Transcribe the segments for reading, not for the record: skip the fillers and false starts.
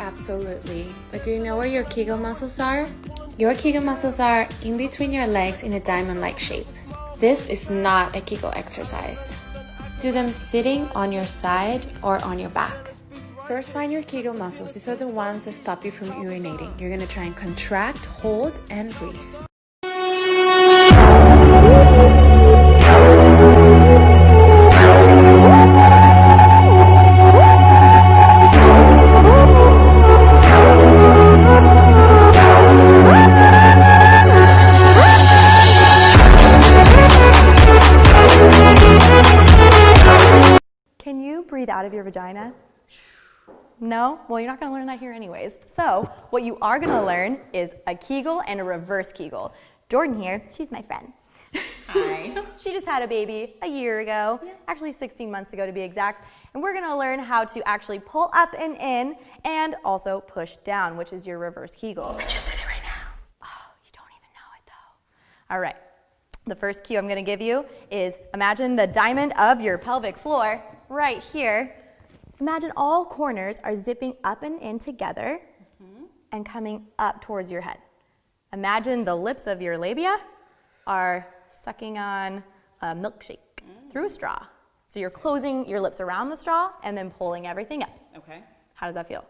Absolutely. But do you know where your Kegel muscles are? Your Kegel muscles are in between your legs in a diamond-like shape. This is not a Kegel exercise. Do them sitting on your side or on your back. First, find your Kegel muscles. These are the ones that stop you from urinating. You're gonna try and contract, hold, and breathe. Can you breathe out of your vagina? No? Well, you're not going to learn that here anyways. So what you are going to learn is a Kegel and a reverse Kegel. Jordan here, she's my friend. Hi. She just had a baby a year ago, actually 16 months ago to be exact. And we're going to learn how to actually pull up and in and also push down, which is your reverse Kegel. I just did it right now. Oh, you don't even know it though. All right. The first cue I'm going to give you is imagine the diamond of your pelvic floor right here. Imagine all corners are zipping up and in together and coming up towards your head. Imagine the lips of your labia are sucking on a milkshake through a straw. So you're closing your lips around the straw and then pulling everything up. Okay. How does that feel?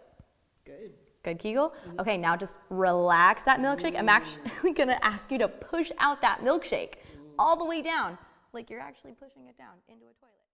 Good. Good, Kegel? Okay, now just relax that milkshake. I'm actually gonna ask you to push out that milkshake all the way down, like you're actually pushing it down into a toilet.